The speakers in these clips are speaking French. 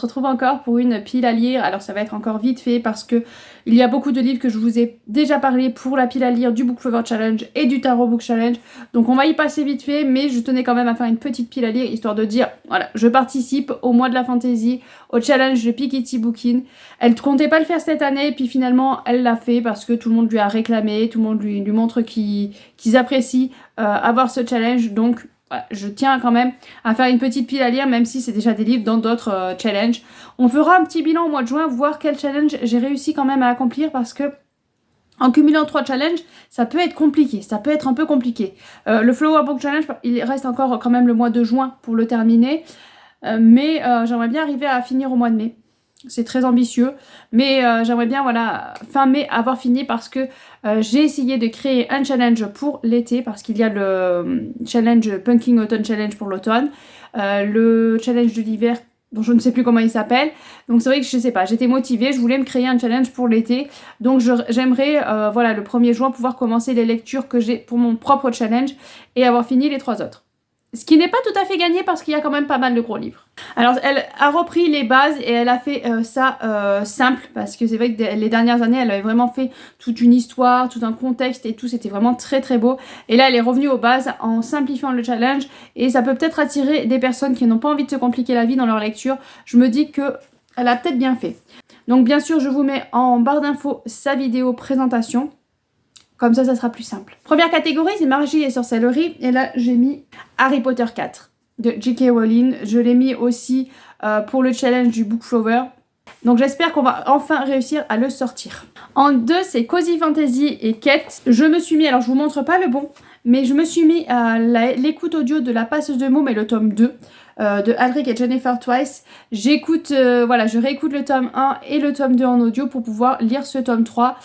retrouve encore pour une pile à lire. Alors ça va être encore vite fait parce que il y a beaucoup de livres que je vous ai déjà parlé pour la pile à lire du Book Lover Challenge et du Tarot Book Challenge. Donc on va y passer vite fait, mais je tenais quand même à faire une petite pile à lire histoire de dire, voilà, je participe au mois de la fantasy, au challenge de Piketty Bookin. Elle ne comptait pas le faire cette année, puis finalement elle l'a fait parce que tout le monde lui a réclamé, tout le monde lui montre qu'ils apprécient avoir ce challenge. Donc je tiens quand même à faire une petite pile à lire, même si c'est déjà des livres dans d'autres challenges. On fera un petit bilan au mois de juin, voir quel challenge j'ai réussi quand même à accomplir, parce que en cumulant 3 challenges, ça peut être compliqué, ça peut être un peu compliqué. Le Flower Book Challenge, il reste encore quand même le mois de juin pour le terminer, mais j'aimerais bien arriver à finir au mois de mai. C'est très ambitieux, mais j'aimerais bien, voilà, fin mai avoir fini, parce que j'ai essayé de créer un challenge pour l'été, parce qu'il y a le challenge Punking Autumn Challenge pour l'automne, le challenge de l'hiver, dont je ne sais plus comment il s'appelle. Donc c'est vrai que je sais pas, j'étais motivée, je voulais me créer un challenge pour l'été. Donc j'aimerais, voilà, le 1er juin pouvoir commencer les lectures que j'ai pour mon propre challenge et avoir fini les 3 autres. Ce qui n'est pas tout à fait gagné parce qu'il y a quand même pas mal de gros livres. Alors elle a repris les bases et elle a fait ça simple, parce que c'est vrai que les dernières années elle avait vraiment fait toute une histoire, tout un contexte et tout, c'était vraiment très très beau. Et là elle est revenue aux bases en simplifiant le challenge, et ça peut peut-être attirer des personnes qui n'ont pas envie de se compliquer la vie dans leur lecture. Je me dis que elle a peut-être bien fait. Donc bien sûr je vous mets en barre d'infos sa vidéo présentation. Comme ça sera plus simple. Première catégorie, c'est magie et sorcellerie. Et là, j'ai mis Harry Potter 4 de J.K. Rowling. Je l'ai mis aussi pour le challenge du Book Flower. Donc j'espère qu'on va enfin réussir à le sortir. En 2, c'est Cozy Fantasy et Quête. Je me suis mis, alors je vous montre pas le bon, mais je me suis mis à l'écoute audio de La Passeuse de mots, mais le tome 2. De Alric et Jennifer Twice. J'écoute, voilà, je réécoute le tome 1 et le tome 2 en audio pour pouvoir lire ce tome 3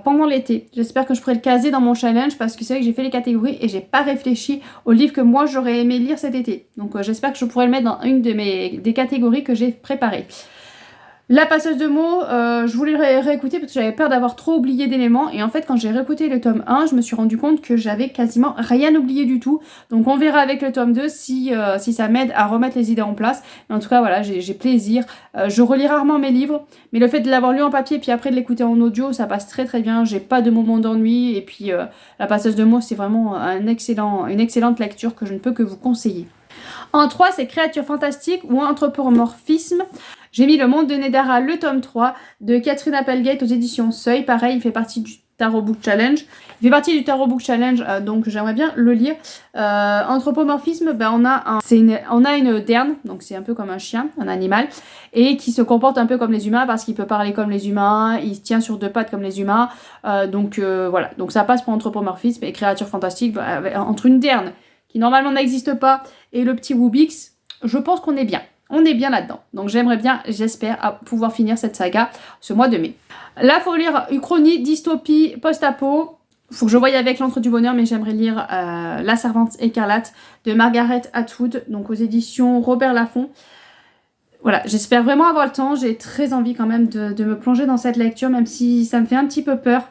pendant l'été. J'espère que je pourrai le caser dans mon challenge, parce que c'est vrai que j'ai fait les catégories et j'ai pas réfléchi au livre que moi j'aurais aimé lire cet été. Donc j'espère que je pourrai le mettre dans une des catégories que j'ai préparées. La passeuse de mots, je voulais réécouter parce que j'avais peur d'avoir trop oublié d'éléments, et en fait quand j'ai réécouté le tome 1, je me suis rendu compte que j'avais quasiment rien oublié du tout. Donc on verra avec le tome 2 si ça m'aide à remettre les idées en place. Mais en tout cas voilà, j'ai plaisir. Je relis rarement mes livres, mais le fait de l'avoir lu en papier puis après de l'écouter en audio, ça passe très très bien. J'ai pas de moment d'ennui, et puis la passeuse de mots c'est vraiment une excellente lecture que je ne peux que vous conseiller. En 3, c'est Créatures fantastiques ou Anthropomorphisme. J'ai mis Le Monde de Nedara, le tome 3 de Catherine Applegate aux éditions Seuil. Pareil, il fait partie du Tarot Book Challenge. Il fait partie du Tarot Book Challenge, donc j'aimerais bien le lire. Anthropomorphisme, ben on a une derne, donc c'est un peu comme un chien, un animal, et qui se comporte un peu comme les humains parce qu'il peut parler comme les humains, il se tient sur 2 pattes comme les humains. Voilà, donc ça passe pour anthropomorphisme. Et Créatures fantastiques, entre une derne qui normalement n'existe pas et le petit Wubix, je pense qu'on est bien. On est bien là-dedans. Donc j'aimerais bien, j'espère, pouvoir finir cette saga ce mois de mai. Là, il faut lire Uchronie, dystopie, post-apo. Il faut que je voie avec l'Antre du bonheur, mais j'aimerais lire La Servante écarlate de Margaret Atwood, donc aux éditions Robert Laffont. Voilà, j'espère vraiment avoir le temps. J'ai très envie quand même de me plonger dans cette lecture, même si ça me fait un petit peu peur.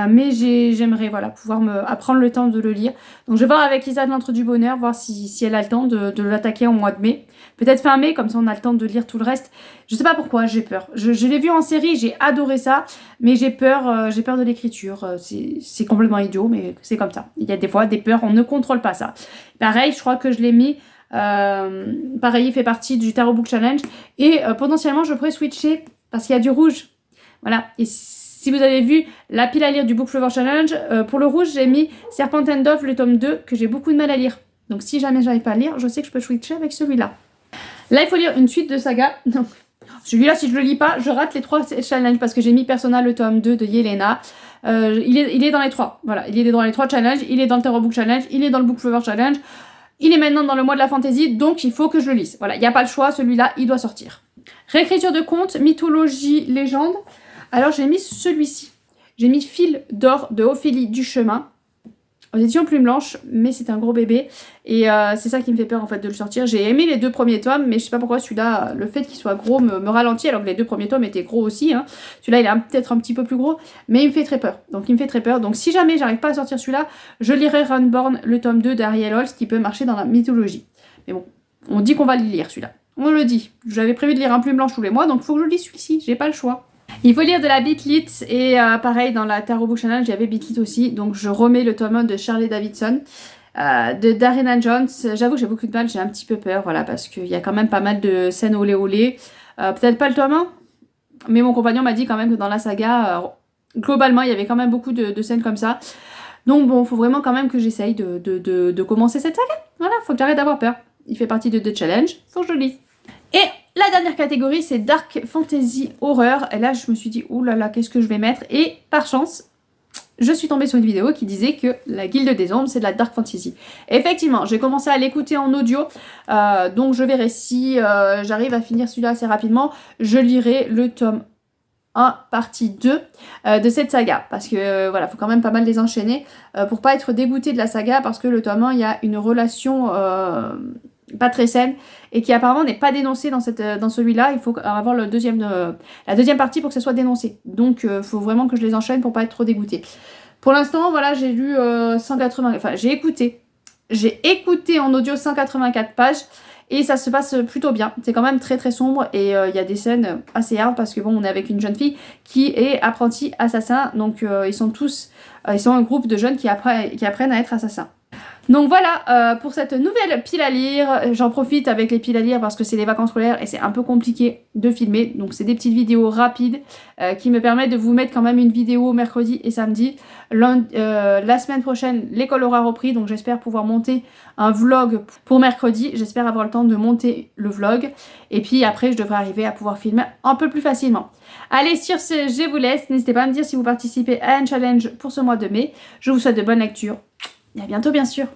Mais j'aimerais, voilà, pouvoir apprendre le temps de le lire. Donc je vais voir avec Isa de l'Antre du bonheur, voir si elle a le temps de l'attaquer au mois de mai. Peut-être fin mai, comme ça on a le temps de lire tout le reste. Je sais pas pourquoi, j'ai peur. Je l'ai vu en série, j'ai adoré ça, mais j'ai peur de l'écriture. C'est complètement idiot, mais c'est comme ça. Il y a des fois des peurs, on ne contrôle pas ça. Pareil, je crois que je l'ai mis... pareil, il fait partie du Tarot Book Challenge. Et potentiellement, je pourrais switcher, parce qu'il y a du rouge. Voilà, et si vous avez vu la pile à lire du Book Flower Challenge, pour le rouge, j'ai mis Serpent and Dove, le tome 2, que j'ai beaucoup de mal à lire. Donc si jamais j'arrive pas à lire, je sais que je peux switcher avec celui-là. Là, il faut lire une suite de saga. Donc, celui-là, si je le lis pas, je rate les 3 challenges, parce que j'ai mis Persona, le tome 2 de Yelena. Il est dans les 3. Voilà, il est dans les 3 challenges. Il est dans le Tarot Book Challenge. Il est dans le Book Flower Challenge. Il est maintenant dans le mois de la fantasy, donc il faut que je le lise. Voilà, il n'y a pas le choix, celui-là, il doit sortir. Réécriture de contes, mythologie, légende. Alors j'ai mis celui-ci. J'ai mis Fil d'or de Ophélie Duchemin. Aux éditions Plume Blanche, mais c'est un gros bébé. Et c'est ça qui me fait peur en fait de le sortir. J'ai aimé les 2 premiers tomes, mais je sais pas pourquoi celui-là, le fait qu'il soit gros me ralentit, alors que les 2 premiers tomes étaient gros aussi. Hein. Celui-là, il est peut-être un petit peu plus gros, mais il me fait très peur. Donc si jamais j'arrive pas à sortir celui-là, je lirai Runborn, le tome 2 d'Ariel Holst, qui peut marcher dans la mythologie. Mais bon, on dit qu'on va le lire celui-là. On le dit. J'avais prévu de lire un Plume Blanche tous les mois, donc il faut que je lise celui-ci, j'ai pas le choix. Il faut lire de la Beat-Lit et pareil dans la Tarot Book Challenge il y avait Beat-Lit aussi, donc je remets le tome 1 de Shirley Davidson, de Darina Jones. J'avoue que j'ai beaucoup de mal, j'ai un petit peu peur, voilà, parce qu'il y a quand même pas mal de scènes olé olé. Peut-être pas le tome 1, mais mon compagnon m'a dit quand même que dans la saga, globalement il y avait quand même beaucoup de scènes comme ça. Donc bon, faut vraiment quand même que j'essaye de commencer cette saga. Voilà, faut que j'arrête d'avoir peur. Il fait partie de The Challenge, faut que je le lise. Et la dernière catégorie, c'est Dark Fantasy Horror. Et là, je me suis dit, ouh là là, qu'est-ce que je vais mettre? Et par chance, je suis tombée sur une vidéo qui disait que la Guilde des Ombres, c'est de la Dark Fantasy. Effectivement, j'ai commencé à l'écouter en audio, donc je verrai si j'arrive à finir celui-là assez rapidement. Je lirai le tome 1, partie 2 de cette saga, parce que voilà, faut quand même pas mal les enchaîner pour pas être dégoûté de la saga, parce que le tome 1, il y a une relation pas très saine et qui apparemment n'est pas dénoncée dans celui-là. Il faut avoir la deuxième partie pour que ça soit dénoncé, donc faut vraiment que je les enchaîne pour pas être trop dégoûté. Pour l'instant, voilà, j'ai lu 180, enfin j'ai écouté en audio 184 pages. Et ça se passe plutôt bien. C'est quand même très très sombre et il y a des scènes assez hard parce que bon, on est avec une jeune fille qui est apprentie assassin. Donc ils sont un groupe de jeunes qui apprennent à être assassins. Donc voilà pour cette nouvelle pile à lire. J'en profite avec les piles à lire parce que c'est les vacances scolaires et c'est un peu compliqué de filmer. Donc c'est des petites vidéos rapides qui me permettent de vous mettre quand même une vidéo mercredi et samedi. La semaine prochaine, l'école aura repris, donc j'espère pouvoir monter un vlog pour mercredi. J'espère avoir le temps de monter le vlog. Et puis après, je devrais arriver à pouvoir filmer un peu plus facilement. Allez, sur ce, je vous laisse. N'hésitez pas à me dire si vous participez à un challenge pour ce mois de mai. Je vous souhaite de bonnes lectures. Et à bientôt, bien sûr.